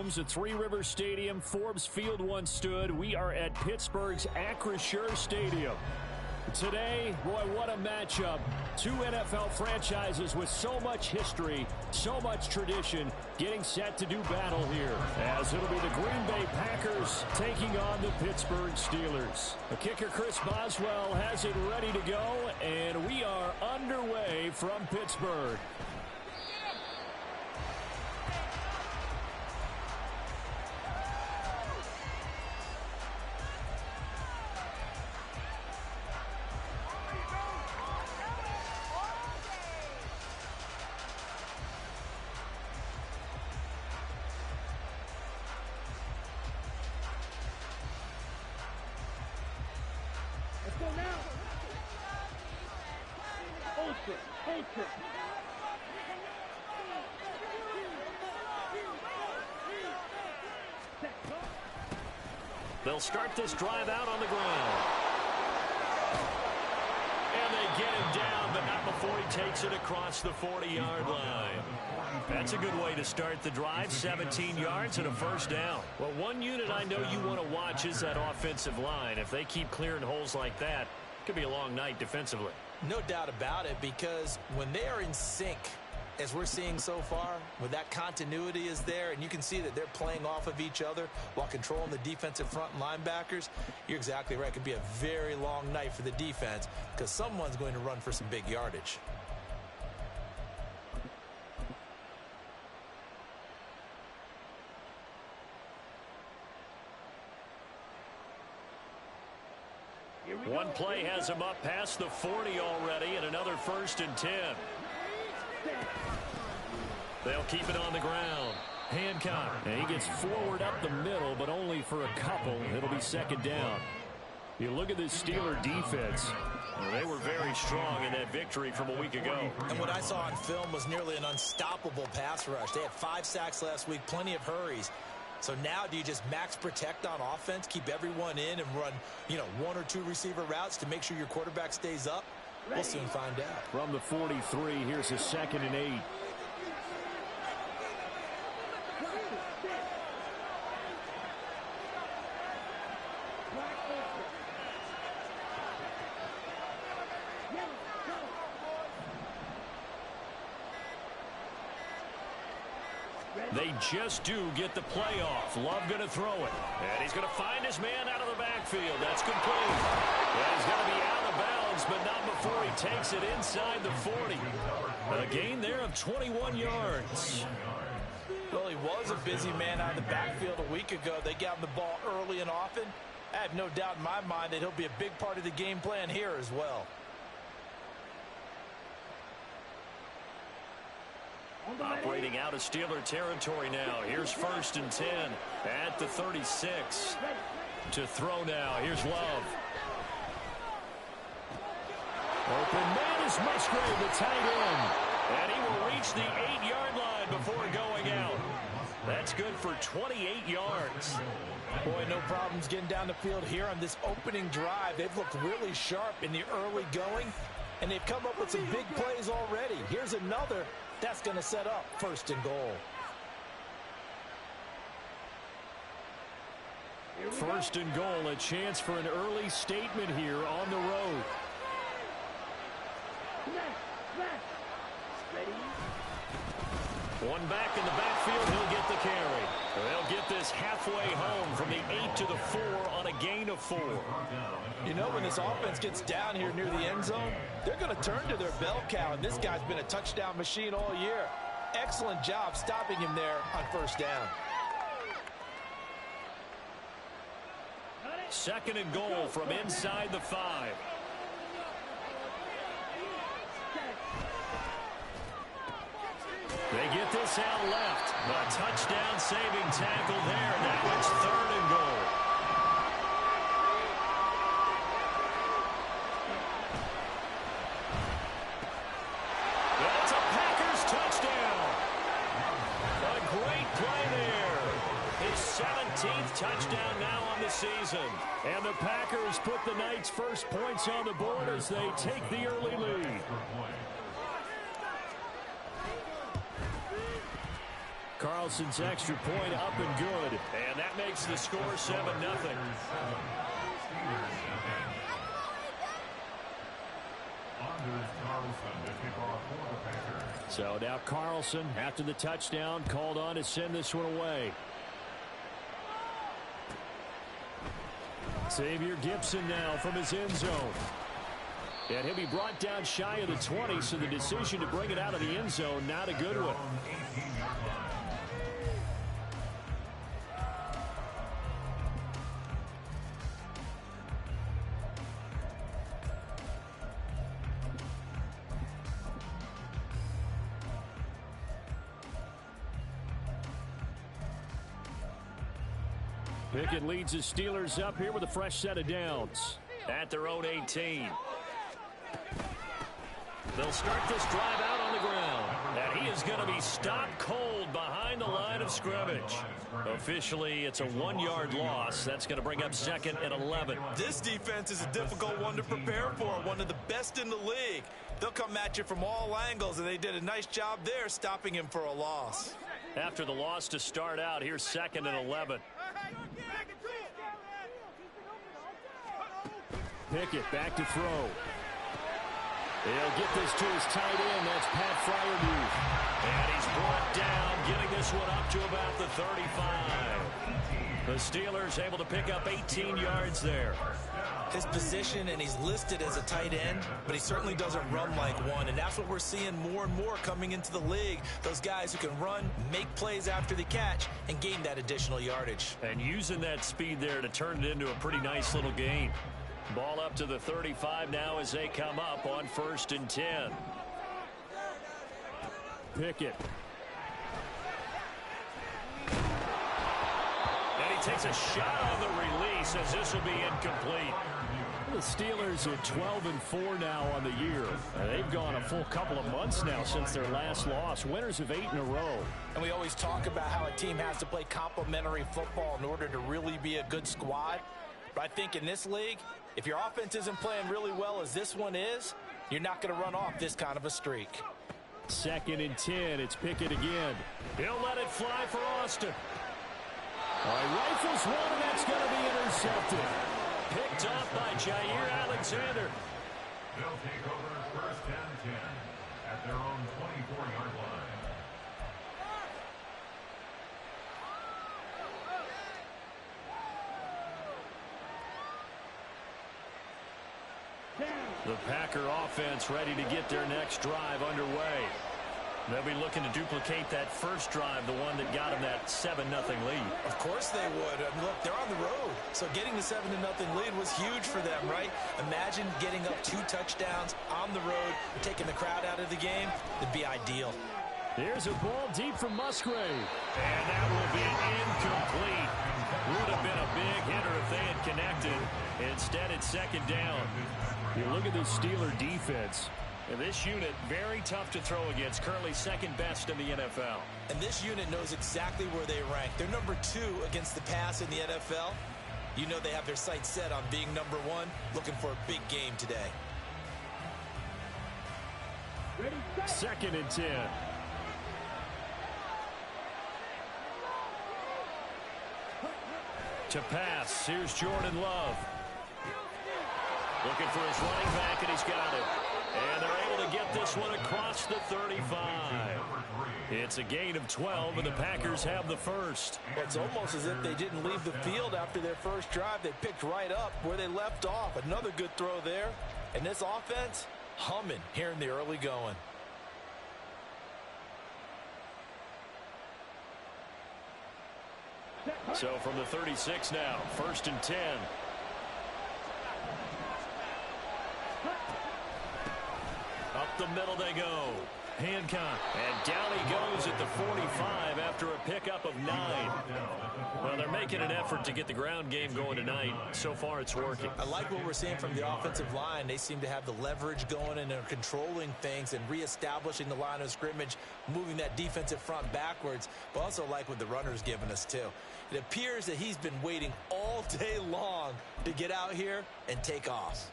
homes at Three Rivers Stadium. Forbes Field once stood. We are at Pittsburgh's Acrisure Stadium. Today, boy, what a matchup. Two NFL franchises with so much history, so much tradition, getting set to do battle here, as it'll be the Green Bay Packers taking on the Pittsburgh Steelers. The kicker, Chris Boswell, has it ready to go, and we are underway from Pittsburgh. They'll start this drive out on the ground. And they get him down, but not before he takes it across the 40-yard line. That's a good way to start the drive, 17 yards and a first down. Well, one unit I know you want to watch is that offensive line. If they keep clearing holes like that, it could be a long night defensively. No doubt about it, because when they are in sync, as we're seeing so far, when that continuity is there and you can see that they're playing off of each other while controlling the defensive front linebackers, you're exactly right. It could be a very long night for the defense because someone's going to run for some big yardage. One play has him up past the 40 already, and another 1st and 10. They'll keep it on the ground. Hancock. And he gets forward up the middle, but only for a couple. It'll be 2nd down. You look at this Steeler defense. Well, they were very strong in that victory from a week ago. And what I saw on film was nearly an unstoppable pass rush. They had 5 sacks last week, plenty of hurries. So now do you just max protect on offense, keep everyone in and run, 1 or 2 receiver routes to make sure your quarterback stays up? We'll soon find out. From the 43, here's a 2nd and 8. They just do get the play off. Love going to throw it. And he's going to find his man out of the backfield. That's complete. And he's going to be out of bounds, but not before he takes it inside the 40. A gain there of 21 yards. Well, he was a busy man out of the backfield a week ago. They got him the ball early and often. I have no doubt in my mind that he'll be a big part of the game plan here as well. Operating out of Steeler territory now. Here's 1st and 10 at the 36. To throw now. Here's Love. Open man is Musgrave, the tight end. And he will reach the 8-yard line before going out. That's good for 28 yards. Boy, no problems getting down the field here on this opening drive. They've looked really sharp in the early going, and they've come up with some big plays already. Here's another. That's going to set up 1st and goal. 1st and goal, a chance for an early statement here on the road. One back in the backfield, he'll get the carry. They'll get this halfway home from the 8 to the 4 on a gain of 4. When this offense gets down here near the end zone, they're going to turn to their bell cow, and this guy's been a touchdown machine all year. Excellent job stopping him there on 1st down. 2nd and goal from inside the 5. They get this out left. A touchdown saving tackle there. Now it's 3rd and goal. That's a Packers touchdown. A great play there. His 17th touchdown now on the season. And the Packers put the night's first points on the board as they take the early lead. Carlson's extra point up and good. And that makes the score 7-0. So now Carlson, after the touchdown, called on to send this one away. Xavier Gipson now from his end zone. And he'll be brought down shy of the 20, so the decision to bring it out of the end zone, not a good one. Pickett leads his Steelers up here with a fresh set of downs at their own 18. They'll start this drive out on the ground. And he is going to be stopped cold behind the line of scrimmage. Officially, it's a 1-yard loss. That's going to bring up 2nd and 11. This defense is a difficult one to prepare for, one of the best in the league. They'll come at you from all angles, and they did a nice job there stopping him for a loss. After the loss to start out, here's 2nd and 11. Pickett back to throw. He'll get this to his tight end. That's Pat Freiermuth. And he's brought down, getting this one up to about the 35. The Steelers able to pick up 18 yards there. His position, and he's listed as a tight end, but he certainly doesn't run like one, and that's what we're seeing more and more coming into the league. Those guys who can run, make plays after the catch, and gain that additional yardage. And using that speed there to turn it into a pretty nice little gain. Ball up to the 35 now as they come up on 1st and 10. Pickett. And he takes a shot on the release as this will be incomplete. The Steelers are 12-4 now on the year. They've gone a full couple of months now since their last loss. Winners of 8 in a row. And we always talk about how a team has to play complementary football in order to really be a good squad. But I think in this league, if your offense isn't playing really well as this one is, you're not going to run off this kind of a streak. 2nd and 10. It's Pickett again. He'll let it fly for Austin. All right, rifles one, and that's going to be intercepted. Picked up by Jair Alexander. They'll take over 1st and 10 at their own 24-yard line. The Packer offense ready to get their next drive underway. They'll be looking to duplicate that first drive, the one that got them that 7-0 lead. Of course they would. I mean, look, they're on the road. So getting the 7-0 lead was huge for them, right? Imagine getting up 2 touchdowns on the road, taking the crowd out of the game. It'd be ideal. Here's a ball deep from Musgrave. And that will be incomplete. Would have been a big hitter if they had connected. Instead, it's 2nd down. You look at the Steeler defense. And this unit, very tough to throw against. Currently 2nd best in the NFL. And this unit knows exactly where they rank. They're number 2 against the pass in the NFL. You know they have their sights set on being number 1, looking for a big game today. 2nd and 10. To pass, here's Jordan Love. Looking for his running back, and he's got it. And they're able to get this one across the 35. It's a gain of 12, and the Packers have the first. It's almost as if they didn't leave the field after their first drive. They picked right up where they left off. Another good throw there. And this offense, humming here in the early going. So from the 36 now, 1st and 10. Up the middle they go. Hancock. And down he goes at the 45 after a pickup of 9. Well, they're making an effort to get the ground game going tonight. So far, it's working. I like what we're seeing from the offensive line. They seem to have the leverage going and are controlling things and reestablishing the line of scrimmage, moving that defensive front backwards. But also like what the runner's giving us, too. It appears that he's been waiting all day long to get out here and take off.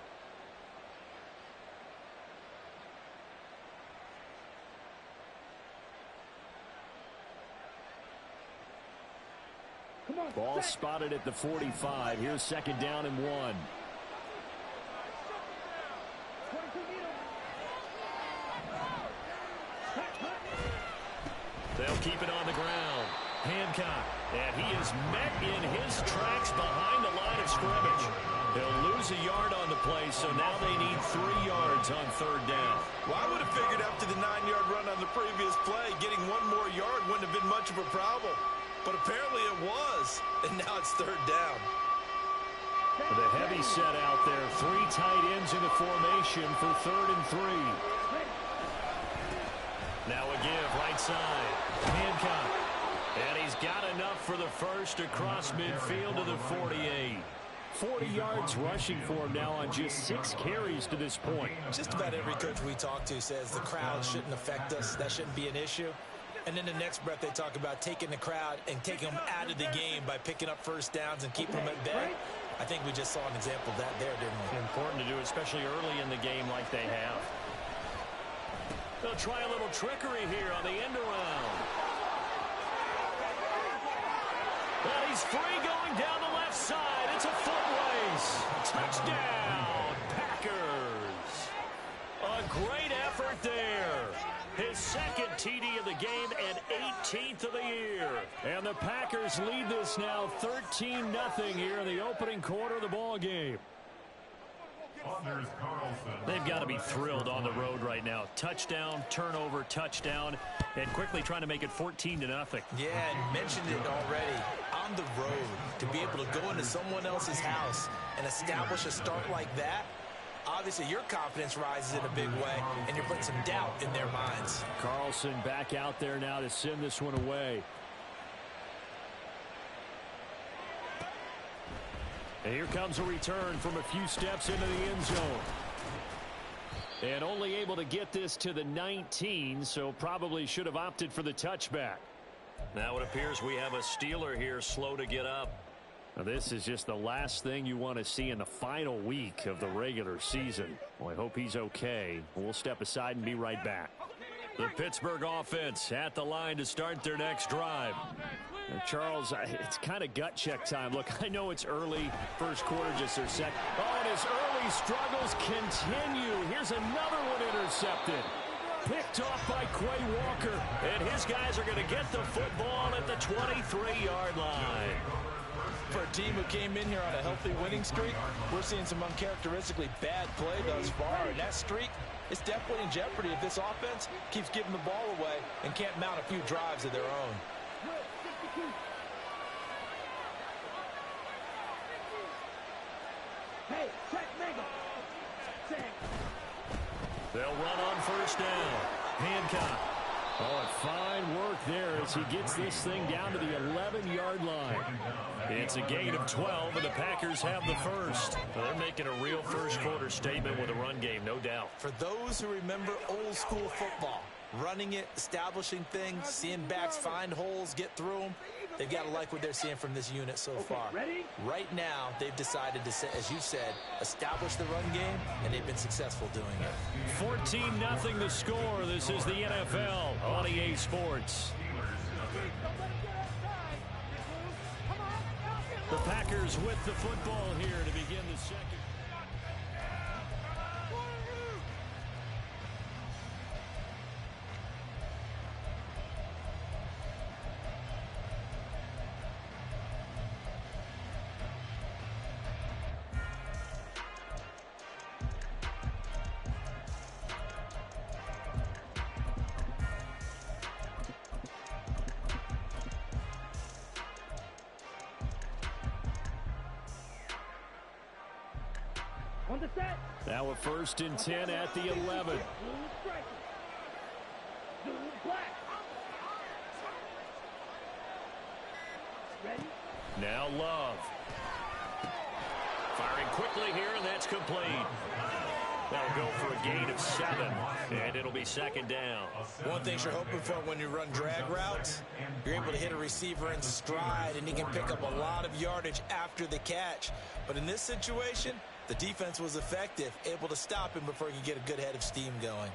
Ball spotted at the 45. Here's second down and 1. They'll keep it on the ground. Hancock, and he is met in his tracks behind the line of scrimmage. He'll lose a yard on the play, so now they need 3 yards on third down. Well, I would have figured after the 9-yard run on the previous play, getting 1 more yard wouldn't have been much of a problem. But apparently it was, and now it's third down. The heavy set out there. 3 tight ends in the formation for 3rd and 3. Now a give, right side. Hancock. And he's got enough for the first across midfield to the 48. 40 yards rushing for him now on just 6 carries to this point. Just about every coach we talk to says the crowd shouldn't affect us. That shouldn't be an issue. And then the next breath they talk about taking the crowd and taking them out of the game by picking up first downs and keeping them at bay. I think we just saw an example of that there, didn't we? Important to do, especially early in the game like they have. They'll try a little trickery here on the end around. And he's free going down the left side. It's a foot race. Touchdown, Packers. A great effort there. His second TD of the game and 18th of the year. And the Packers lead this now 13-0 here in the opening quarter of the ball game. They've got to be thrilled on the road right now. Touchdown, turnover, touchdown, and quickly trying to make it 14-0. Yeah, and mentioned it already. On the road, to be able to go into someone else's house and establish a start like that, obviously your confidence rises in a big way, and you're putting some doubt in their minds. Carlson back out there now to send this one away. And here comes a return from a few steps into the end zone. And only able to get this to the 19, so probably should have opted for the touchback. Now it appears we have a Steeler here slow to get up. Now this is just the last thing you want to see in the final week of the regular season. Well, I hope he's okay. We'll step aside and be right back. The Pittsburgh offense at the line to start their next drive. Charles, it's kind of gut check time. Look, I know it's early, first quarter, just their second. Oh, and his early struggles continue. Here's another one intercepted. Picked off by Quay Walker. And his guys are going to get the football at the 23-yard line. For a team who came in here on a healthy winning streak, we're seeing some uncharacteristically bad play thus far. And that streak is definitely in jeopardy if this offense keeps giving the ball away and can't mount a few drives of their own. They'll run on first down. Hancock. Oh, fine work there as he gets this thing down to the 11-yard line. It's a gain of 12, and the Packers have the first. Well, they're making a real first-quarter statement with a run game, no doubt. For those who remember old-school football, running it, establishing things, seeing backs find holes, get through them, they've got to like what they're seeing from this unit so far. Right now, they've decided to, as you said, establish the run game, and they've been successful doing it. 14-0 the score. This is the NFL on EA Sports. The Packers with the football here to begin the second. Now a 1st and 10 at the 11. Now Love. Firing quickly here, and that's complete. That'll go for a gain of 7, and it'll be second down. One thing you're hoping for when you run drag routes, you're able to hit a receiver in stride, and he can pick up a lot of yardage after the catch. But in this situation, the defense was effective, able to stop him before he could get a good head of steam going.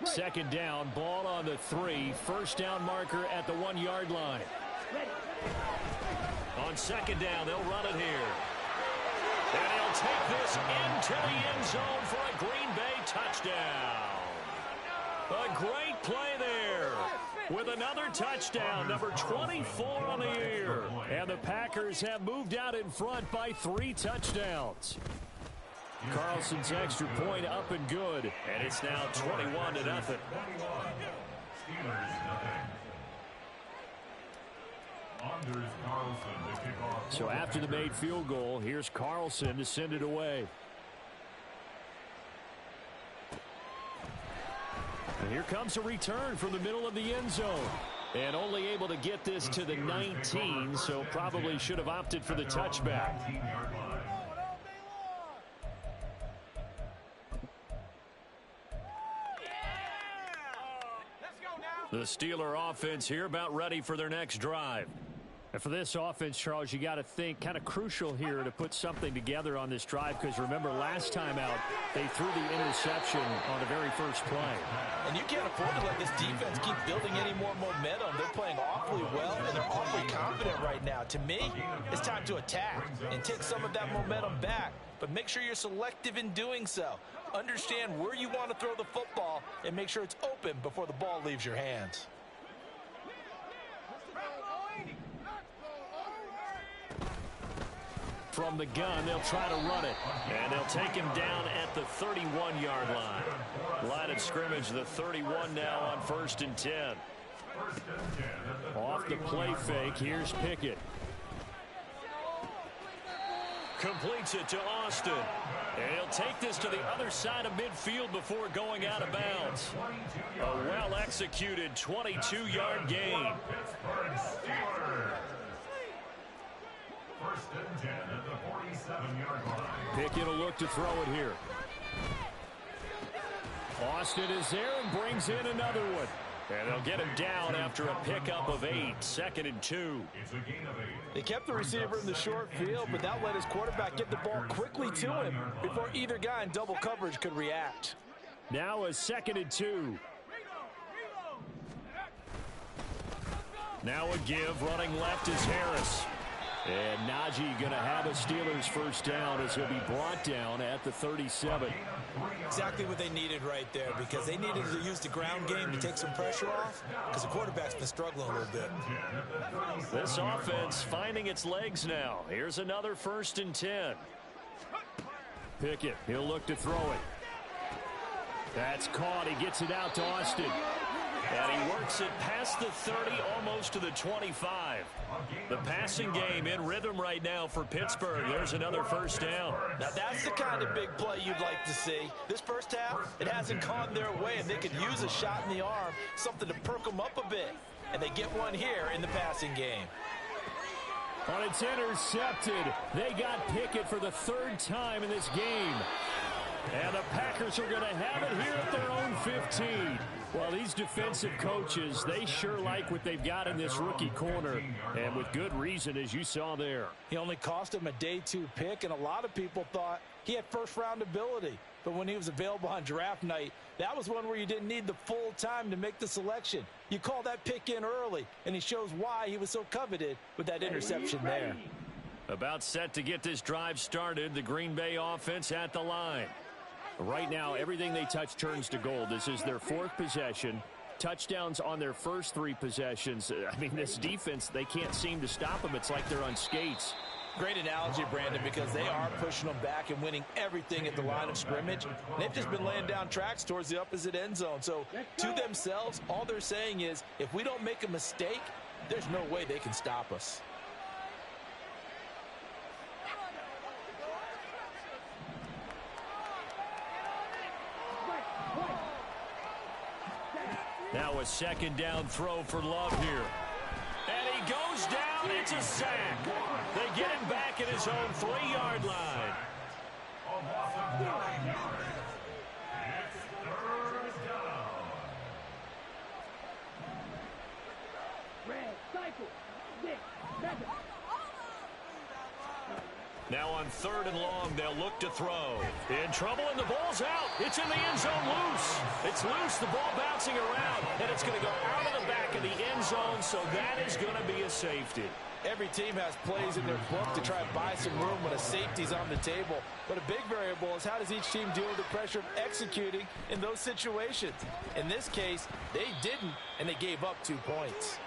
Second down, ball on the 3. First down marker at the 1-yard line. On second down, they'll run it here. And he'll take this into the end zone for a Green Bay touchdown. A great play there with another touchdown, number 24 on the year. And the Packers have moved out in front by 3 touchdowns. Carlson's extra point up and good, and it's now 21-0. So after the made field goal, here's Carlson to send it away. And here comes a return from the middle of the end zone. And only able to get this to the 19, so probably should have opted for the touchback. The Steeler offense here about ready for their next drive. And for this offense, Charles, you got to think kind of crucial here to put something together on this drive, because remember last time out they threw the interception on the very first play. And you can't afford to let this defense keep building any more momentum. They're playing awfully well and they're awfully confident right now. To me, it's time to attack and take some of that momentum back, but make sure you're selective in doing so. Understand where you want to throw the football and make sure it's open before the ball leaves your hands. From the gun, they'll try to run it. And they'll take him down at the 31-yard line. Line of scrimmage, the 31 now on 1st and 10. Off the play fake, here's Pickett. Completes it to Austin. And he'll take this to the other side of midfield before going out of bounds. A well-executed 22-yard gain. First and 10 at the 47-yard line. Pickett will look to throw it here. Austin is there and brings in another one. And they'll get him down after a pickup of 8. 2nd and 2. It's a gain of 8. They kept the receiver in the short field, but that let his quarterback get the ball quickly to him before either guy in double coverage could react. Now a 2nd and 2. Now a give. Running left is Harris. And Najee going to have a Steelers first down as he'll be brought down at the 37. Exactly what they needed right there, because they needed to use the ground game to take some pressure off, because the quarterback's been struggling a little bit. This offense finding its legs now. Here's another 1st and 10. Pickett, he'll look to throw it. That's caught. He gets it out to Austin. And he works it past the 30, almost to the 25. The passing game in rhythm right now for Pittsburgh. There's another first down. Now that's the kind of big play you'd like to see. This first half, it hasn't gone their way, and they could use a shot in the arm, something to perk them up a bit. And they get one here in the passing game. But it's intercepted. They got Pickett for the 3rd time in this game. And the Packers are going to have it here at their own 15. Well, these defensive coaches, they sure like what they've got in this rookie corner, and with good reason, as you saw there. He only cost him a day 2 pick, and a lot of people thought he had first-round ability. But when he was available on draft night, that was one where you didn't need the full time to make the selection. You call that pick in early, and he shows why he was so coveted with that interception there. About set to get this drive started, the Green Bay offense at the line. Right now, everything they touch turns to gold. This is their 4th possession. Touchdowns on their first 3 possessions. I mean, this defense, they can't seem to stop them. It's like they're on skates. Great analogy, Brandon, because they are pushing them back and winning everything at the line of scrimmage. They've just been laying down tracks towards the opposite end zone. So, to themselves, all they're saying is, if we don't make a mistake, there's no way they can stop us. Now a 2nd down throw for Love here. And he goes down. It's a sack. They get him back at his own 3-yard line. A loss of 9 yards. It's 3rd down. Red, cycle, 6, 7. Now on 3rd and long, they'll look to throw. In trouble, and the ball's out. It's in the end zone loose. It's loose, the ball bouncing around, and it's going to go out of the back of the end zone, so that is going to be a safety. Every team has plays in their book to try and buy some room when a safety's on the table. But a big variable is how does each team deal with the pressure of executing in those situations. In this case, they didn't, and they gave up 2 points.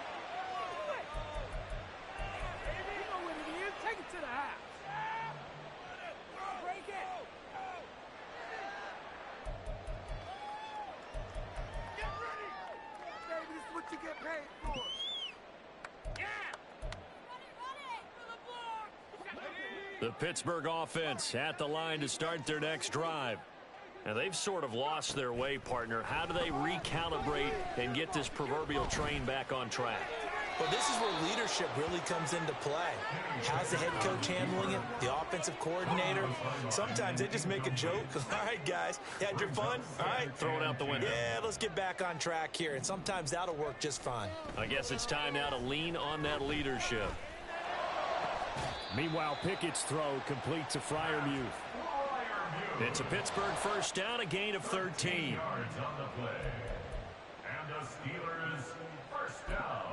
The Pittsburgh offense at the line to start their next drive. Now, they've sort of lost their way, partner. How do they recalibrate and get this proverbial train back on track? Well, this is where leadership really comes into play. How's the head coach handling it? The offensive coordinator? Sometimes they just make a joke. All right, guys, you had your fun? All right. Throw it out the window. Yeah, let's get back on track here. And sometimes that'll work just fine. I guess it's time now to lean on that leadership. Meanwhile, Pickett's throw complete to Freiermuth. It's a Pittsburgh first down, a gain of 13. Yards on the play. And the Steelers first down.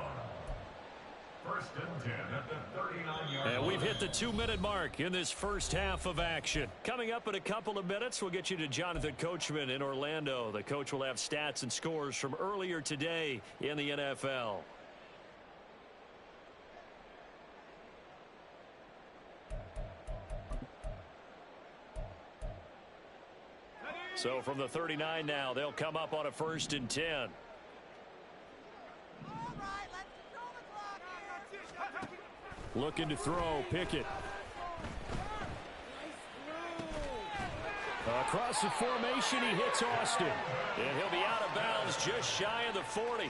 1st and 10 at the 39-yard line. And we've hit the 2-minute mark in this first half of action. Coming up in a couple of minutes, we'll get you to Jonathan Coachman in Orlando. The coach will have stats and scores from earlier today in the NFL. So from the 39 now, they'll come up on a 1st and 10. Looking to throw, Pickett. Across the formation, he hits Austin. And he'll be out of bounds just shy of the 40.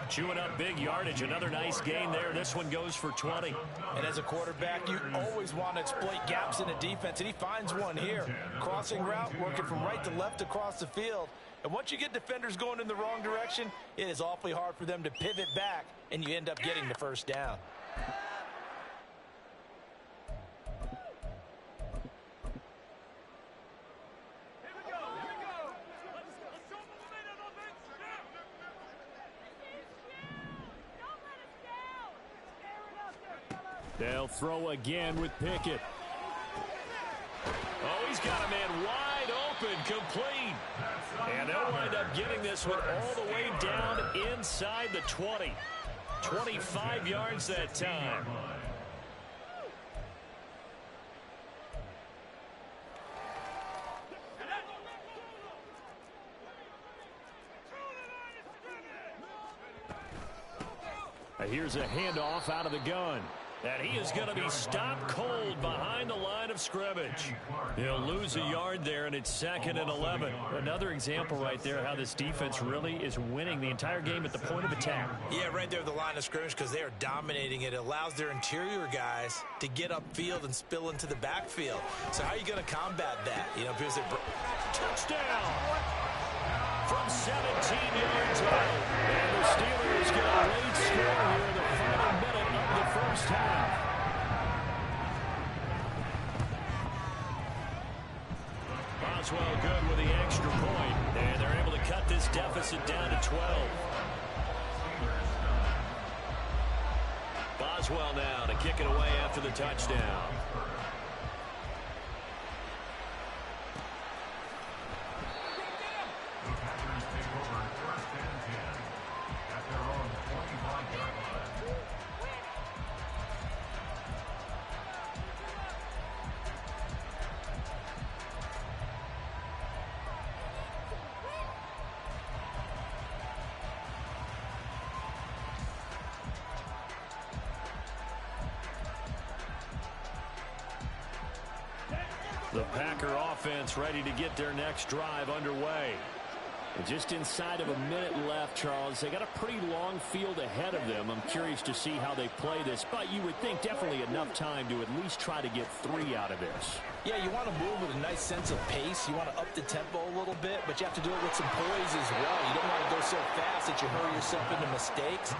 Chewing up big yardage. Another nice gain there. This one goes for 20. And as a quarterback, you always want to exploit gaps in the defense, and he finds one here. Crossing route, working from right to left across the field. And once you get defenders going in the wrong direction, it is awfully hard for them to pivot back, and you end up getting the first down. They'll throw again with Pickett. Oh, he's got a man wide open, complete. And they'll wind up getting this one all the way down inside the 20. 25 yards that time. Here's a handoff out of the gun. And he is going to be stopped cold behind the line of scrimmage. He'll lose a yard there, and it's 2nd and 11. Another example right there how this defense really is winning the entire game at the point of attack. Yeah, right there at the line of scrimmage because they are dominating it. It allows their interior guys to get upfield and spill into the backfield. So how are you going to combat that? You know, because touchdown from 17 yards out. And the Steelers get a late score here in the final minute of the first half. Boswell good with the extra point, and they're able to cut this deficit down to 12. Boswell now to kick it away after the touchdown. The Packer offense ready to get their next drive underway. And just inside of a minute left, Charles. They got a pretty long field ahead of them. I'm curious to see how they play this, but you would think definitely enough time to at least try to get 3 out of this. Yeah, you want to move with a nice sense of pace. You want to up the tempo a little bit, but you have to do it with some poise as well. You don't want to go so fast that you hurry yourself into mistakes.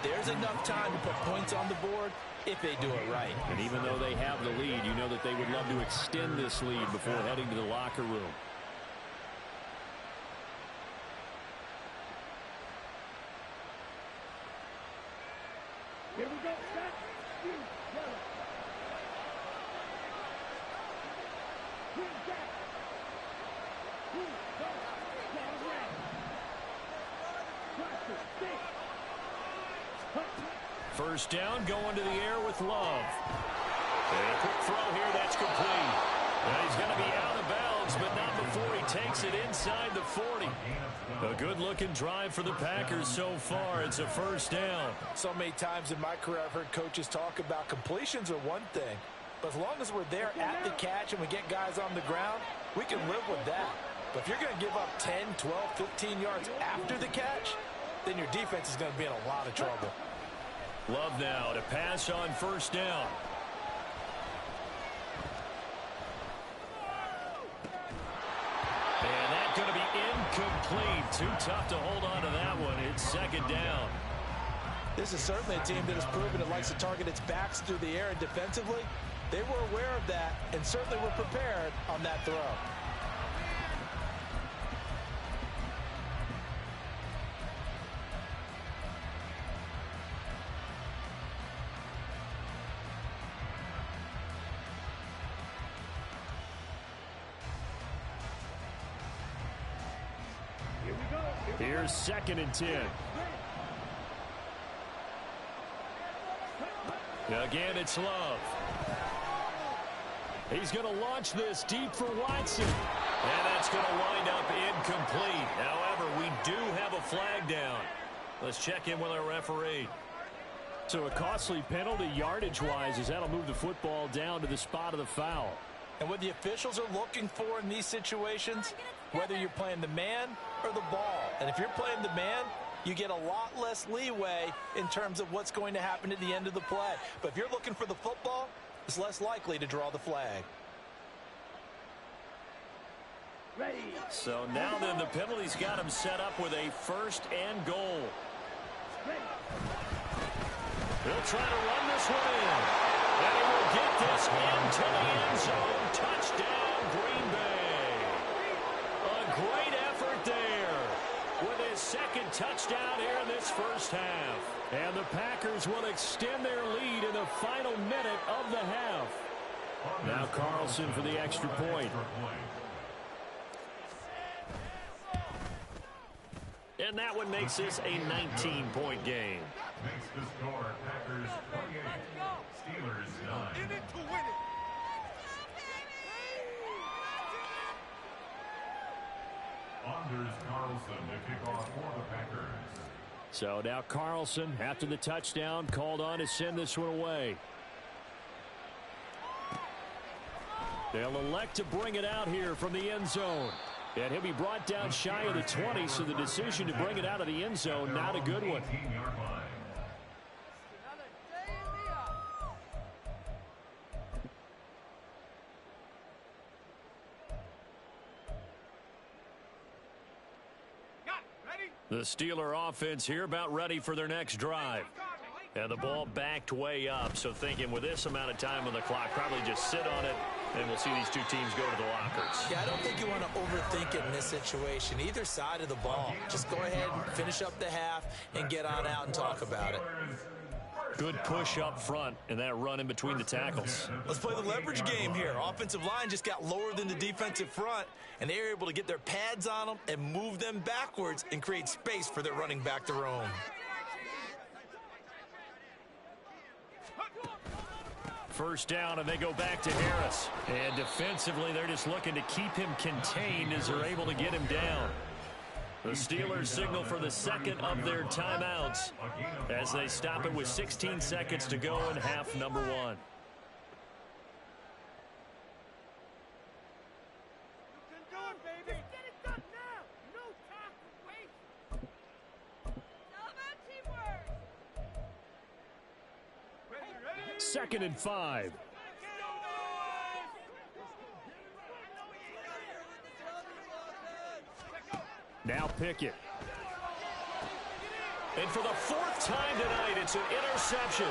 There's enough time to put points on the board if they do it right. And even though they have the lead, you know that they would love to extend this lead before heading to the locker room. Here we go, set, shoot, yellow. Green back. Green, go, down red. Cross it, stick. First down, going to the air with Love. And a quick throw here, that's complete. And he's going to be out of bounds, but not before he takes it inside the 40. A good-looking drive for the Packers so far. It's a first down. So many times in my career I've heard coaches talk about completions are one thing, but as long as we're there at the catch and we get guys on the ground, we can live with that. But if you're going to give up 10, 12, 15 yards after the catch, then your defense is going to be in a lot of trouble. Love now to pass on first down. And that's going to be incomplete. Too tough to hold on to that one. It's second down. This is certainly a team that has proven it likes to target its backs through the air, and defensively, they were aware of that and certainly were prepared on that throw. Here's 2nd and 10. Again, it's Love. He's going to launch this deep for Watson. And that's going to wind up incomplete. However, we do have a flag down. Let's check in with our referee. So a costly penalty yardage-wise, as that'll move the football down to the spot of the foul. And what the officials are looking for in these situations, whether you're playing the man or the ball. And if you're playing the man, you get a lot less leeway in terms of what's going to happen at the end of the play. But if you're looking for the football, it's less likely to draw the flag. Ready. So now then, the penalty's got him set up with a 1st and goal. He'll try to run this one in. And he will get this into the end zone. Touchdown, Green Bay. A great effort there with his 2nd touchdown here in this first half. And the Packers will extend their lead in the final minute of the half. Now Carlson for the extra point. And that one makes this a 19-point game. Makes the score Packers 28, Steelers 9. In it to win it. Anders Carlson to kick off for the Packers. So now Carlson, after the touchdown, called on to send this one away. They'll elect to bring it out here from the end zone. And he'll be brought down shy of the 20, so the decision to bring it out of the end zone, not a good one. 18-yard line. The Steeler offense here about ready for their next drive. And the ball backed way up, so thinking with this amount of time on the clock, probably just sit on it, and we'll see these two teams go to the lockers. Yeah, I don't think you want to overthink it in this situation. Either side of the ball. Just go ahead and finish up the half and get on out and talk about it. Good push up front and that run in between the tackles. Let's play the leverage game here. Offensive line just got lower than the defensive front, and they were able to get their pads on them and move them backwards and create space for their running back to roam. First down, and they go back to Harris. And defensively, they're just looking to keep him contained as they're able to get him down. The Steelers signal for the 2nd of their timeouts as they stop it with 16 seconds to go in half number 1. You can do it, baby. Get it done now. No tackle. 2nd and 5. Now Pickett. And for the 4th time tonight, it's an interception.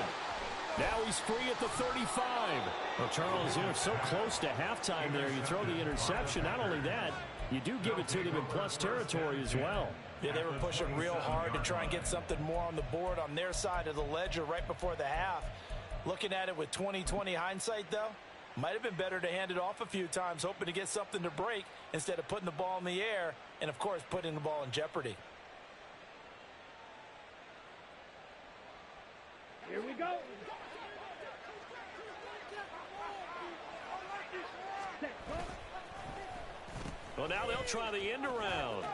Now he's free at the 35. Well, Charles, you're so close to halftime there. You throw the interception. Not only that, you do give it to them in plus territory as well. Yeah, they were pushing real hard to try and get something more on the board on their side of the ledger right before the half. Looking at it with 20/20 hindsight, though, might have been better to hand it off a few times, hoping to get something to break instead of putting the ball in the air and, of course, putting the ball in jeopardy. Here we go. Well, now they'll try the end around.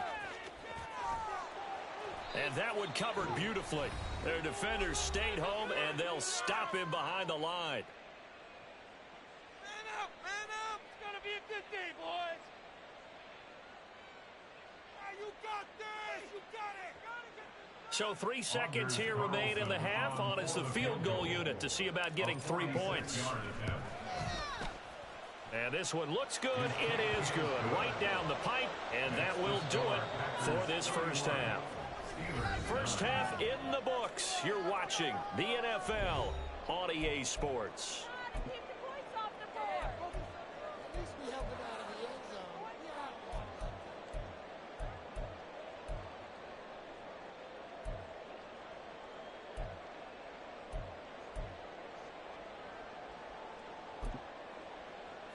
And that one covered beautifully. Their defenders stayed home, and they'll stop him behind the line. Man up, man up. It's going to be a good day, boys. You got this. You got it. So 3 seconds here remain in the half. On is the field goal unit to see about getting 3 points. And this one looks good. It is good. Right down the pipe, and that will do it for this first half. First half in the books. You're watching the NFL on EA Sports.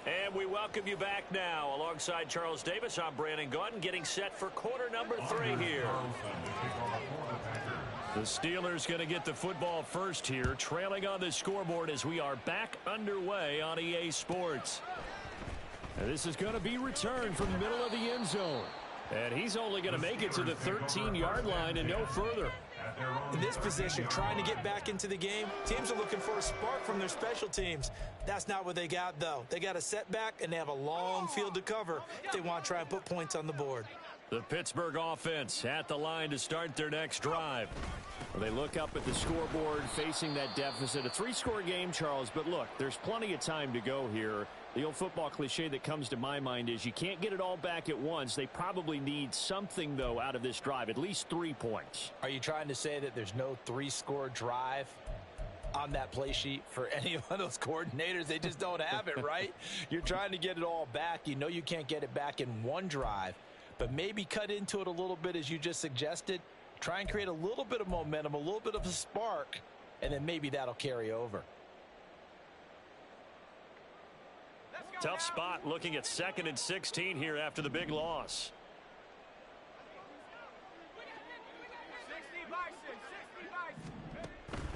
And we welcome you back now. Alongside Charles Davis, I'm Brandon Gaudin, getting set for quarter number 3 here. The Steelers going to get the football first here, trailing on the scoreboard as we are back underway on EA Sports. And this is going to be returned from the middle of the end zone. And he's only going to make it to the 13-yard line and no further. In this position, trying to get back into the game, teams are looking for a spark from their special teams. That's not what they got, though. They got a setback, and they have a long field to cover if they want to try and put points on the board. The Pittsburgh offense at the line to start their next drive. They look up at the scoreboard facing that deficit. A 3-score game, Charles, but look, there's plenty of time to go here. The old football cliche that comes to my mind is you can't get it all back at once. They probably need something, though, out of this drive, at least 3 points. Are you trying to say that there's no 3-score drive on that play sheet for any of those coordinators? They just don't have it, right? You're trying to get it all back. You know you can't get it back in one drive, but maybe cut into it a little bit as you just suggested. Try and create a little bit of momentum, a little bit of a spark, and then maybe that'll carry over. Tough spot looking at 2nd and 16 here after the big loss.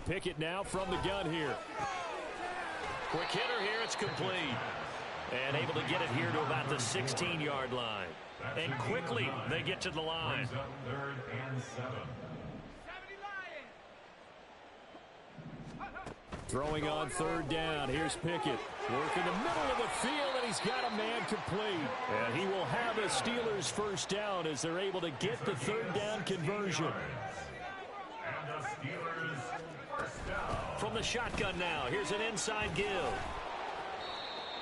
Pickett now from the gun here. Quick hitter here, it's complete. And able to get it here to about the 16-yard line. And quickly they get to the line. 3rd and 7. Throwing on 3rd down. Here's Pickett. Working the middle of the field, and he's got a man complete. And he will have the Steelers first down as they're able to get the 3rd down conversion. And the Steelers first down. From the shotgun now, here's an inside give.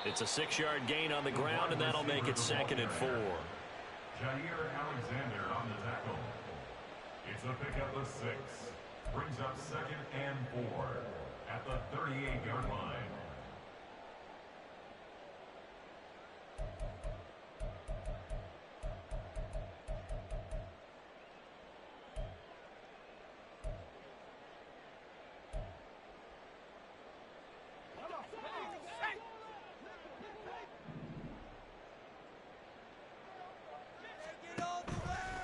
It's a 6-yard gain on the ground, and that'll make it 2nd and 4. Jair Alexander on the tackle. It's a pickup of 6. Brings up 2nd and 4 at the 38-yard line.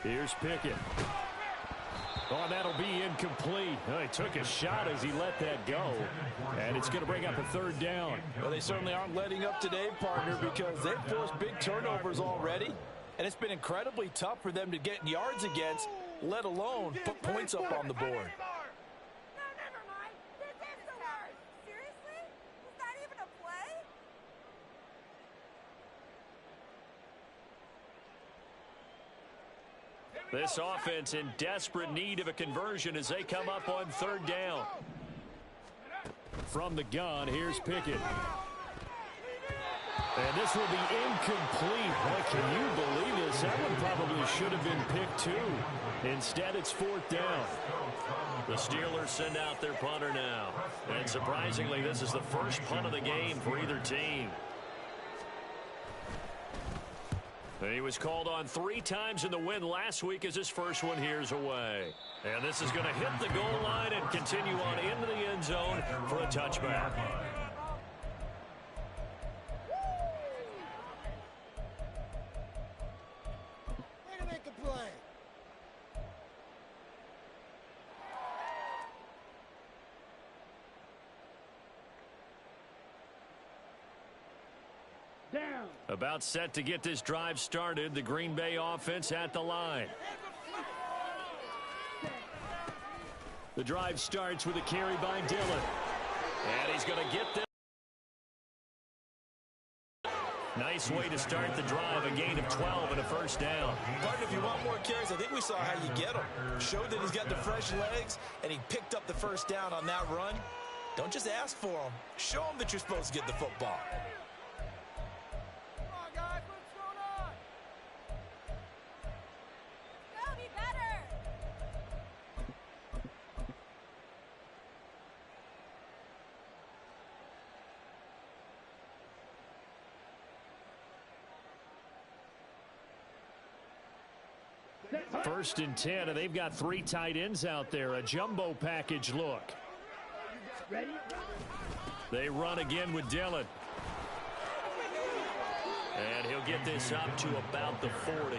Here's Pickett. Oh, that'll be incomplete. Oh, he took a shot as he let that go. And it's going to bring up a 3rd down. Well, they certainly aren't letting up today, partner, because they've forced big turnovers already. And it's been incredibly tough for them to get yards against, let alone put points up on the board. This offense in desperate need of a conversion as they come up on 3rd down. From the gun, here's Pickett. And this will be incomplete. Boy, can you believe this? That one probably should have been picked too. Instead, it's 4th down. The Steelers send out their punter now. And surprisingly, this is the first punt of the game for either team. He was called on 3 times in the win last week as his first one here's away. And this is going to hit the goal line and continue on into the end zone for a touchback. Way to make a play. Down. About set to get this drive started. The Green Bay offense at the line. The drive starts with a carry by Dillon. And he's going to get this. Nice way to start the drive. A gain of 12 and a first down. Partner, if you want more carries, I think we saw how you get them. Showed that he's got the fresh legs, and he picked up the first down on that run. Don't just ask for them. Show them that you're supposed to get the football. Come on, guys, what's going on? Go be better. First and 10, and they've got 3 tight ends out there. A jumbo package look. Ready? They run again with Dillon. And he'll get this up to about the 40.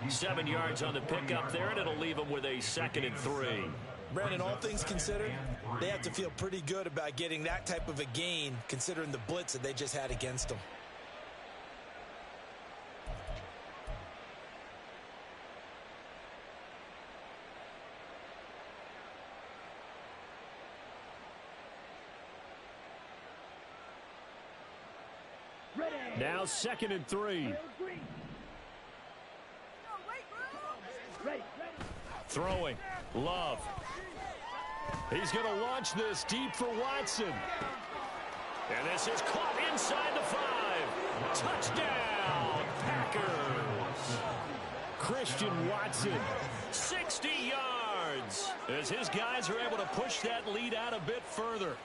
7 yards on the pickup there, and it'll leave him with a 2nd and 3. Brandon, all things considered, they have to feel pretty good about getting that type of a gain, considering the blitz that they just had against them. Now 2nd and 3. Ready. Throwing. Love. He's going to launch this deep for Watson. And this is caught inside the 5. Touchdown, Packers. Christian Watson. 60 yards. As his guys are able to push that lead out a bit further.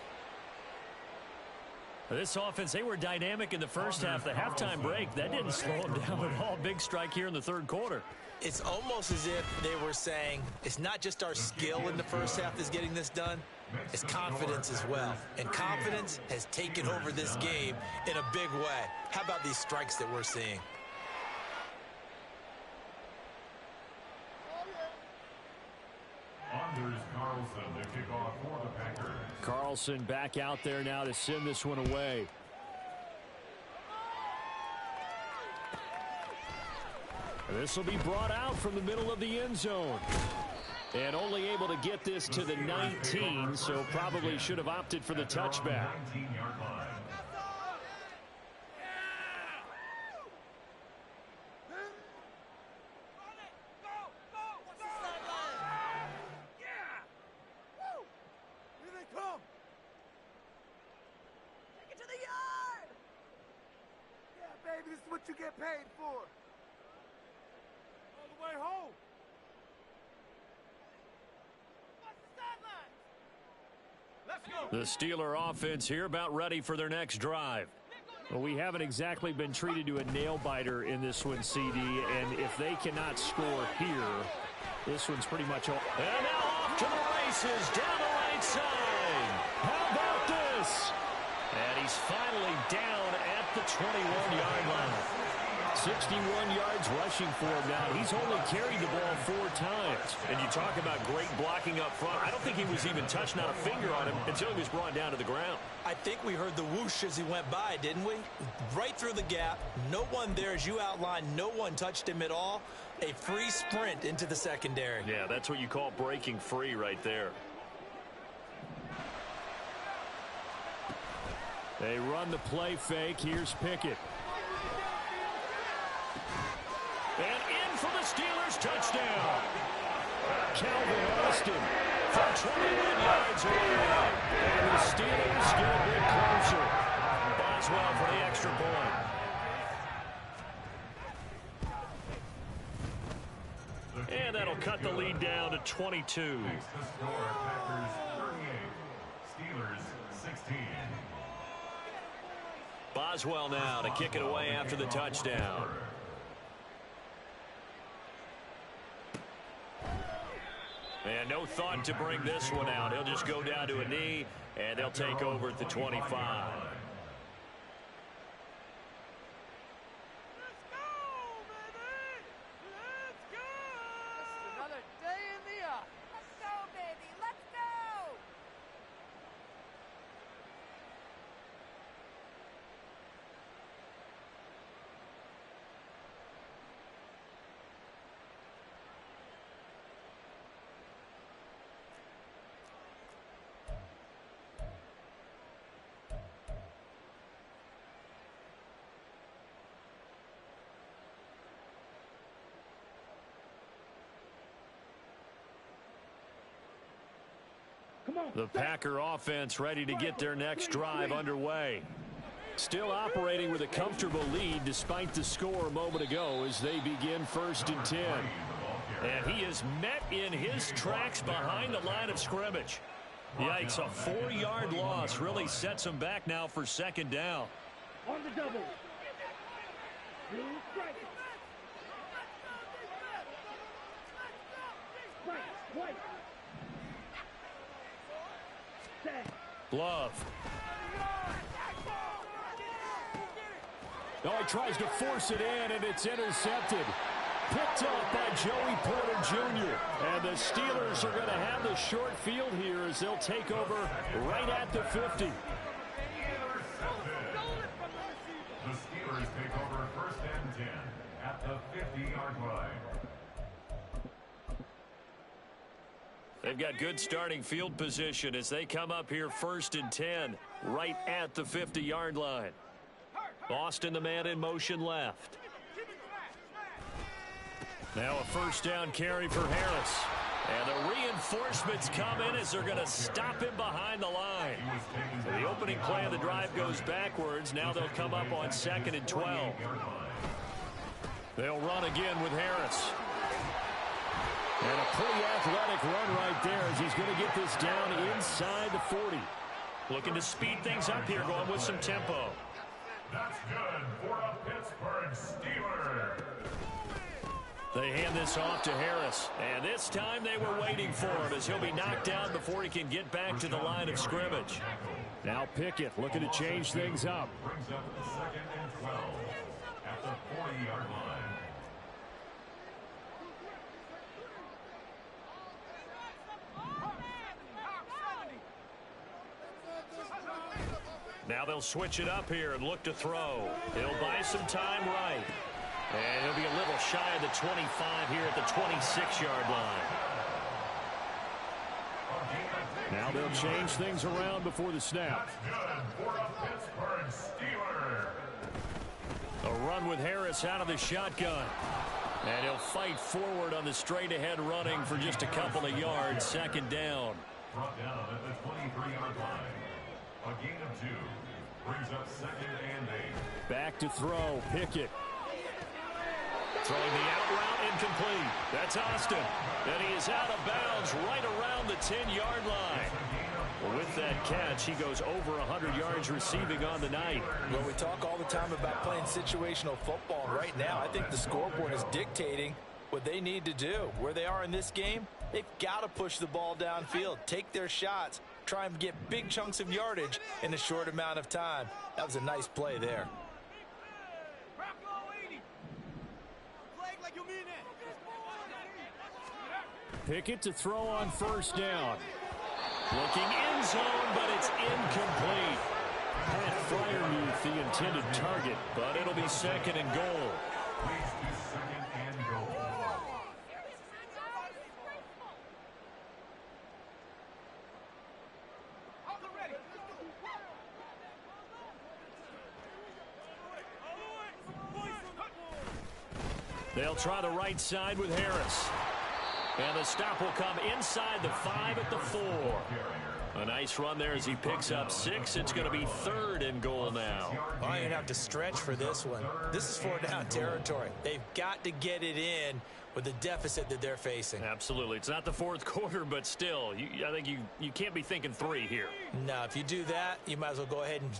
This offense, they were dynamic in the first half. The halftime break, that didn't slow them down at all. Big strike here in the 3rd quarter. It's almost as if they were saying, it's not just our skill in the first half that's getting this done, it's confidence as well. And confidence has taken over this game in a big way. How about these strikes that we're seeing? Anders Carlson to kick off for the Packers. Carlson back out there now to send this one away. This will be brought out from the middle of the end zone. And only able to get this to the 19, so probably should have opted for the touchback. 19-yard line. This is what you get paid for. All the way home. Let's go. The Steeler offense here about ready for their next drive. Well, we haven't exactly been treated to a nail-biter in this one, CD, and if they cannot score here, this one's pretty much all. And now off to the races down the right side. How about this? And he's finally down at the 21-yard line. 61 yards rushing for him now. He's only carried the ball 4 times. And you talk about great blocking up front. I don't think he was even touched, not a finger on him, until he was brought down to the ground. I think we heard the whoosh as he went by, didn't we? Right through the gap. No one there, as you outlined. No one touched him at all. A free sprint into the secondary. Yeah, that's what you call breaking free right there. They run the play fake. Here's Pickett. And in for the Steelers touchdown. Calvin Austin from 21 yards away. And the Steelers get a bit closer. Boswell for the extra point. And that'll cut the lead down to 22. Makes the score Packers 38, Steelers 16. Boswell now to kick it away after the touchdown. And no thought to bring this one out. He'll just go down to a knee, and they'll take over at the 25. The Packer offense ready to get their next drive underway. Still operating with a comfortable lead despite the score a moment ago as they begin 1st and 10. And he is met in his tracks behind the line of scrimmage. Yikes, a 4-yard loss really sets him back now for 2nd down. On the double. Right. Glove. No, he tries to force it in, and it's intercepted. Picked off by Joey Porter Jr. And the Steelers are going to have the short field here as they'll take over right at the 50. The Steelers take over 1st and 10 at the 50-yard line. They've got good starting field position as they come up here 1st and 10 right at the 50-yard line. Austin, the man in motion left. Now a 1st down carry for Harris. And the reinforcements come in as they're going to stop him behind the line. So the opening play of the drive goes backwards. Now they'll come up on 2nd and 12. They'll run again with Harris. And a pretty athletic run right there as he's going to get this down inside the 40. Looking to speed things up here, going with some tempo. That's good for a Pittsburgh Steeler. They hand this off to Harris. And this time they were waiting for him as he'll be knocked down before he can get back to the line of scrimmage. Now Pickett looking to change things up. Brings up 2nd and 12 at the 40-yard line. Now they'll switch it up here and look to throw. He'll buy some time right. And he'll be a little shy of the 25 here at the 26-yard line. Now they'll change things around before the snap. Good for a Pittsburgh Steeler. A run with Harris out of the shotgun. And he'll fight forward on the straight-ahead running for just a couple of yards. 2nd down. Brought down at the 23-yard line. A gain of 2. Brings up 2nd and 8. Back to throw. Pickett. Throwing the out route incomplete. That's Austin. And he is out of bounds right around the 10-yard line. Well, with that catch, he goes over 100 yards receiving on the night. Well, we talk all the time about playing situational football. And right now, I think the scoreboard is dictating what they need to do. Where they are in this game, they've got to push the ball downfield, take their shots, try and get big chunks of yardage in a short amount of time. That was a nice play there. Pickett to throw on 1st down. Looking end zone, but it's incomplete. Pat Freiermuth, the intended target, but it'll be 2nd and goal. Leads to 2nd and goal. They'll try the right side with Harris. And the stop will come inside the 5 at the 4. A nice run there as he picks up 6. It's going to be 3rd and goal now. Well, you're going to have to stretch for this one. This is 4-down territory. They've got to get it in with the deficit that they're facing. Absolutely. It's not the 4th quarter, but still, I think you can't be thinking 3 here. No, if you do that, you might as well go ahead and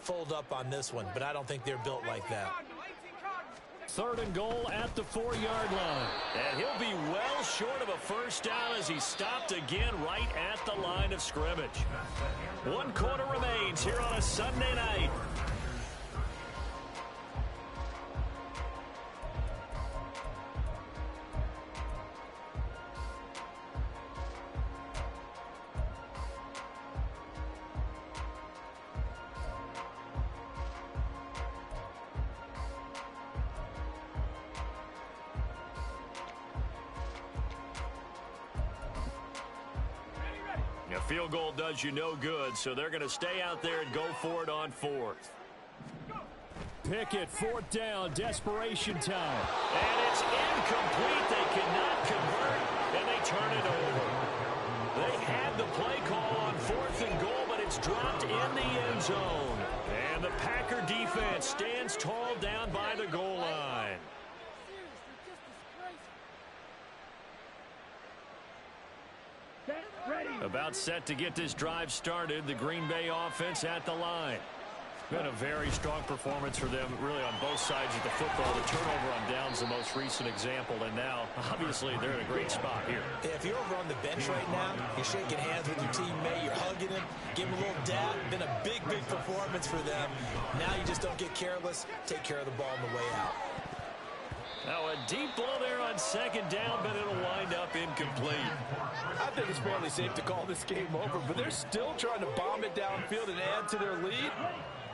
fold up on this one, but I don't think they're built like that. 3rd and goal at the 4-yard line. And he'll be well short of a first down as he stopped again right at the line of scrimmage. 1 quarter remains here on a Sunday night. A field goal does you no good, so they're going to stay out there and go for it on 4th. Pickett, 4th down, desperation time. And it's incomplete. They cannot convert, and they turn it over. They had the play call on 4th and goal, but it's dropped in the end zone. And the Packer defense stands tall down by the goal line. About set to get this drive started. The Green Bay offense at the line. Been a very strong performance for them, really, on both sides of the football. The turnover on downs the most recent example, and now, obviously, they're in a great spot here. If you're over on the bench right now, you're shaking hands with your teammate, you're hugging him, give him a little dab. Been a big, big performance for them. Now you just don't get careless. Take care of the ball on the way out. Now a deep blow there on 2nd down, but it'll wind up incomplete. I think it's fairly safe to call this game over, but they're still trying to bomb it downfield and add to their lead.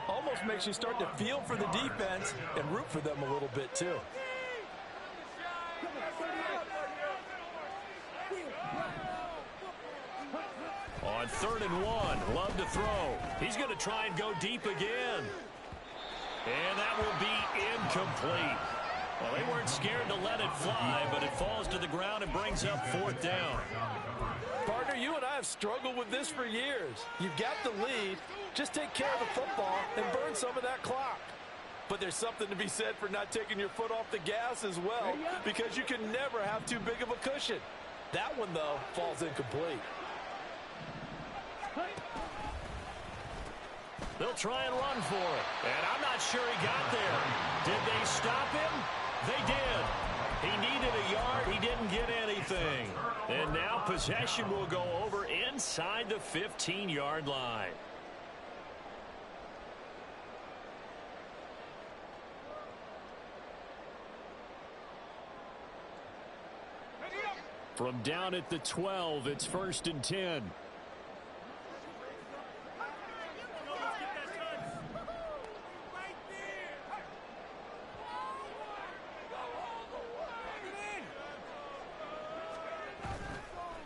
Almost makes you start to feel for the defense and root for them a little bit too. On 3rd and 1, Love to throw. He's going to try and go deep again. And that will be incomplete. Well, they weren't scared to let it fly, but it falls to the ground and brings up 4th down. Partner, you and I have struggled with this for years. You've got the lead. Just take care of the football and burn some of that clock. But there's something to be said for not taking your foot off the gas as well, because you can never have too big of a cushion. That one, though, falls incomplete. They'll try and run for it. And I'm not sure he got there. Did they stop him? They did. He needed a yard. He didn't get anything. And now possession will go over inside the 15-yard line. From down at the 12, it's 1st and 10.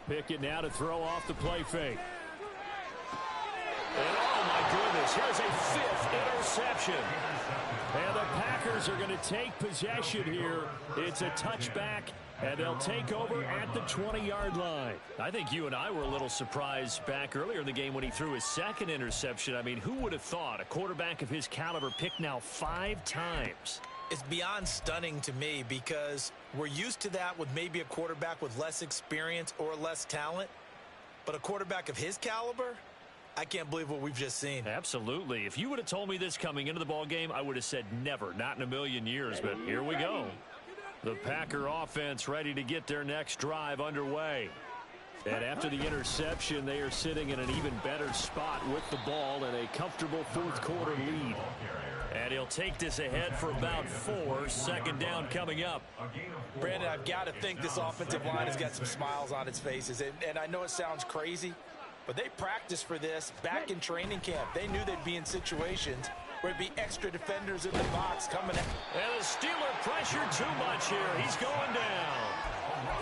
Pickett now to throw off the play fake. And oh my goodness, here's a 5th interception. And the Packers are going to take possession here. It's a touchback, and they'll take over at the 20-yard line. I think you and I were a little surprised back earlier in the game when he threw his 2nd interception. I mean, who would have thought a quarterback of his caliber picked now 5 times? It's beyond stunning to me because we're used to that with maybe a quarterback with less experience or less talent. But a quarterback of his caliber, I can't believe what we've just seen. Absolutely. If you would have told me this coming into the ball game, I would have said never, not in a million years. But here we go. The Packer offense ready to get their next drive underway. And after the interception, they are sitting in an even better spot with the ball and a comfortable 4th quarter lead. And he'll take this ahead for about 4. 2nd down coming up. Brandon, I've got to think this offensive line has got some smiles on its faces. And I know it sounds crazy, but they practiced for this back in training camp. They knew they'd be in situations where it'd be extra defenders in the box coming in. And the Steeler pressure too much here. He's going down.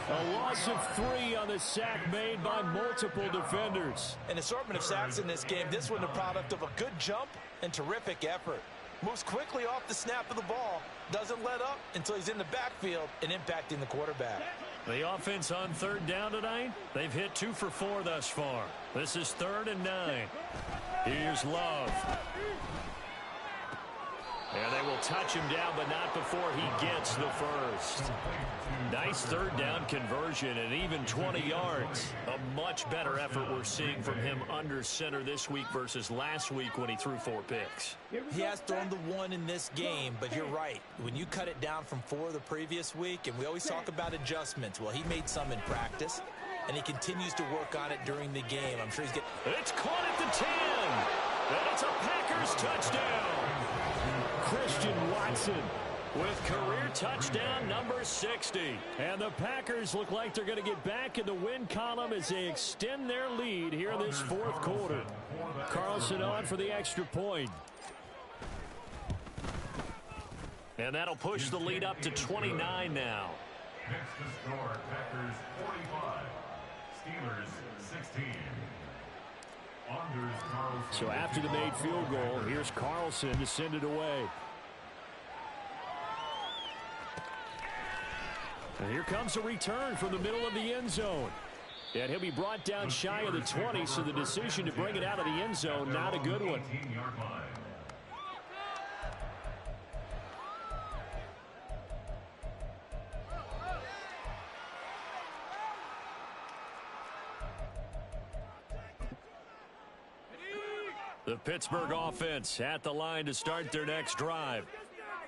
A loss of 3 on the sack made by multiple defenders. An assortment of sacks in this game. This one the product of a good jump and terrific effort. Moves quickly off the snap of the ball. Doesn't let up until he's in the backfield and impacting the quarterback. The offense on third down tonight, they've hit 2 for 4 thus far. This is 3rd and 9. Here's Love. And they will touch him down, but not before he gets the first. Nice third down conversion and even 20 yards. A much better effort we're seeing from him under center this week versus last week when he threw 4 picks. He has thrown the 1 in this game, but you're right. When you cut it down from 4 the previous week, and we always talk about adjustments. Well, he made some in practice, and he continues to work on it during the game. I'm sure he's getting... It's caught at the 10, and it's a Packers touchdown. Christian Watson with career touchdown number 60. And the Packers look like they're going to get back in the win column as they extend their lead here in this 4th quarter. Carlson on for the extra point. And that'll push the lead up to 29 now. Next to score, Packers 45, Steelers 16. So after the made field goal, here's Carlson to send it away. And here comes a return from the middle of the end zone. And he'll be brought down shy of the 20, so the decision to bring it out of the end zone, not a good one. The Pittsburgh offense at the line to start their next drive.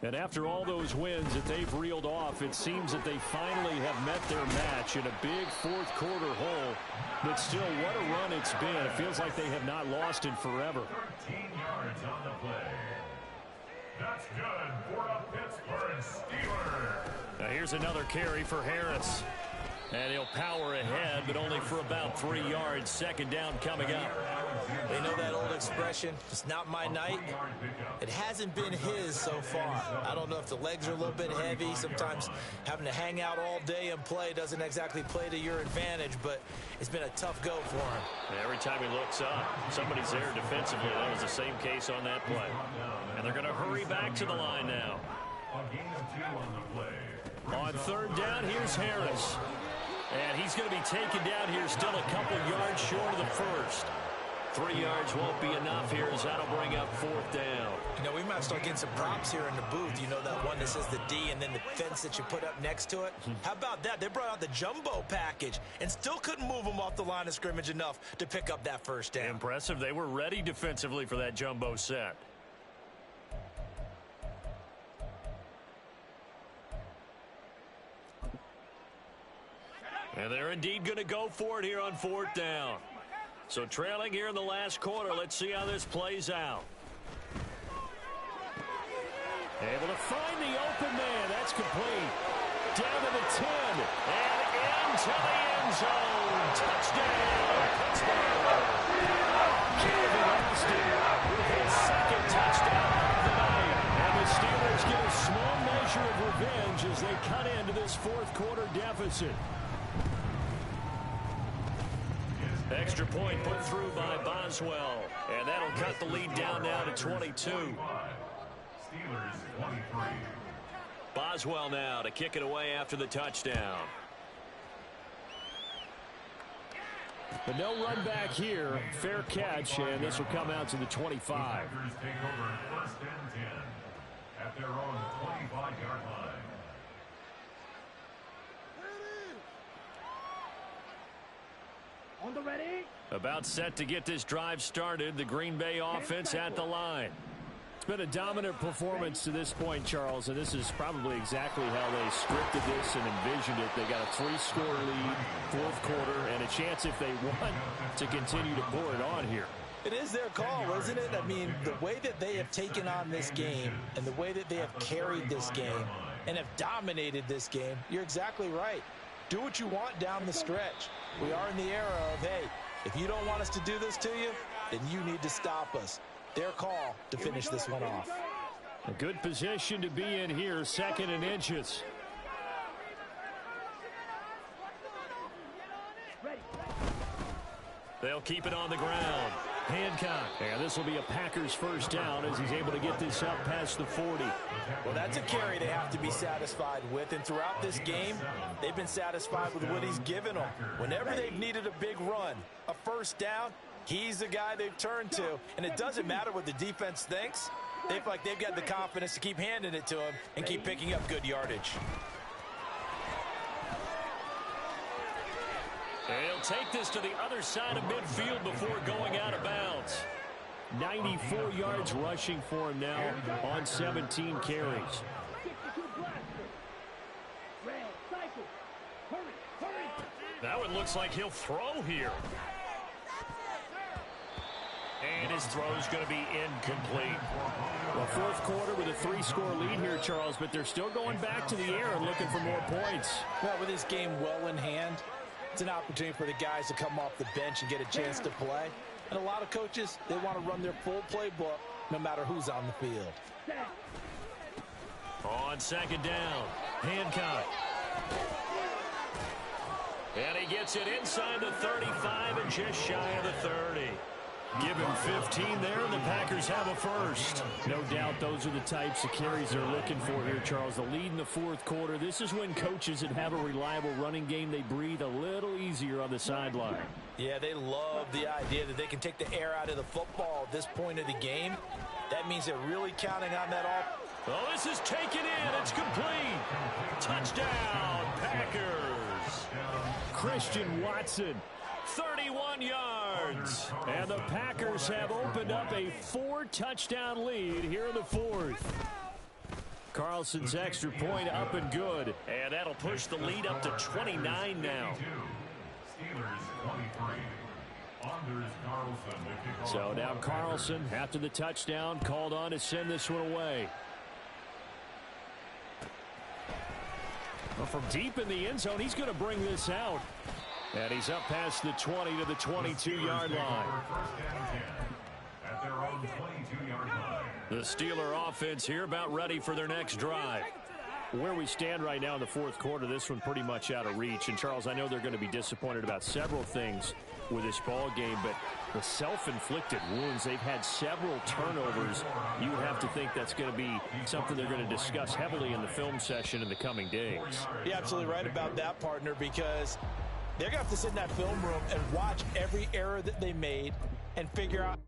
And after all those wins that they've reeled off, it seems that they finally have met their match in a big 4th quarter hole. But still, what a run it's been. It feels like they have not lost in forever. 13 yards on the play. That's good for a Pittsburgh Steeler. Now here's another carry for Harris. And he'll power ahead, but only for about 3 yards. 2nd down coming up. They know that old expression, it's not my night. It hasn't been his so far. I don't know if the legs are a little bit heavy. Sometimes having to hang out all day and play doesn't exactly play to your advantage, but it's been a tough go for him. And every time he looks up, somebody's there defensively. That was the same case on that play. And they're going to hurry back to the line now. On 3rd down, here's Harris. And he's going to be taken down here, still a couple yards short of the first. 3 yards won't be enough here as that'll bring up 4th down. You know, we might start getting some props here in the booth. You know that one that says the D and then the fence that you put up next to it? How about that? They brought out the jumbo package and still couldn't move them off the line of scrimmage enough to pick up that first down. Impressive. They were ready defensively for that jumbo set. And they're indeed going to go for it here on 4th down. So trailing here in the last quarter, let's see how this plays out. Able to find the open man. That's complete. Down to the 10. And into the end zone. Touchdown, Pittsburgh. Calvin Austin with his 2nd touchdown of the night. And the Steelers get a small measure of revenge as they cut into this 4th quarter deficit. Extra point put through by Boswell. And that'll cut the lead down now to 22. Steelers 23. Boswell now to kick it away after the touchdown. But no run back here. Fair catch, and this will come out to the 25. Packers take over 1st and 10 at their own 25-yard line. On the ready. About set to get this drive started. The Green Bay offense at the line. It's been a dominant performance to this point, Charles, and this is probably exactly how they scripted this and envisioned it. They got a 3-score lead, 4th quarter, and a chance if they want to continue to pour it on here. It is their call, isn't it? I mean, the way that they have taken on this game and the way that they have carried this game and have dominated this game, you're exactly right. Do what you want down the stretch. We are in the era of, hey, if you don't want us to do this to you, then you need to stop us. Their call to finish this one off. A good position to be in here, 2nd and inches. They'll keep it on the ground. Hancock. And this will be a Packers first down as he's able to get this up past the 40. Well, that's a carry they have to be satisfied with. And throughout this game, they've been satisfied with what he's given them. Whenever they've needed a big run, a first down, he's the guy they've turned to. And it doesn't matter what the defense thinks. They feel like they've got the confidence to keep handing it to him and keep picking up good yardage. He'll take this to the other side of midfield before going out of bounds. 94 yards rushing for him now on 17 carries. That one looks like he'll throw here. And his throw's going to be incomplete. Well, fourth quarter with a 3-score lead here, Charles, but they're still going back to the air and looking for more points. Well, with this game well in hand, it's an opportunity for the guys to come off the bench and get a chance to play. And a lot of coaches, they want to run their full playbook no matter who's on the field. On second down, Hancock. And he gets it inside the 35 and just shy of the 30. Give him 15 there, and the Packers have a first. No doubt those are the types of carries they're looking for here, Charles. The lead in the fourth quarter. This is when coaches that have a reliable running game, they breathe a little easier on the sideline. Yeah, they love the idea that they can take the air out of the football at this point of the game. That means they're really counting on that off. Oh, this is taken in. It's complete. Touchdown, Packers. Christian Watson. 31 yards. And the Packers have opened up a 4-touchdown lead here in the fourth. Carlson's extra point up and good. And that'll push the lead up to 29 now. So now Carlson, after the touchdown, called on to send this one away. Well, from deep in the end zone, he's going to bring this out. And he's up past the 20 to the 22-yard line. At their own 22-yard line. The Steeler offense here about ready for their next drive. Where we stand right now in the fourth quarter, this one pretty much out of reach. And, Charles, I know they're going to be disappointed about several things with this ball game, but the self-inflicted wounds, they've had several turnovers. You would have to think that's going to be something they're going to discuss heavily in the film session in the coming days. You're absolutely right about that, partner, because they're going to have to sit in that film room and watch every error that they made and figure out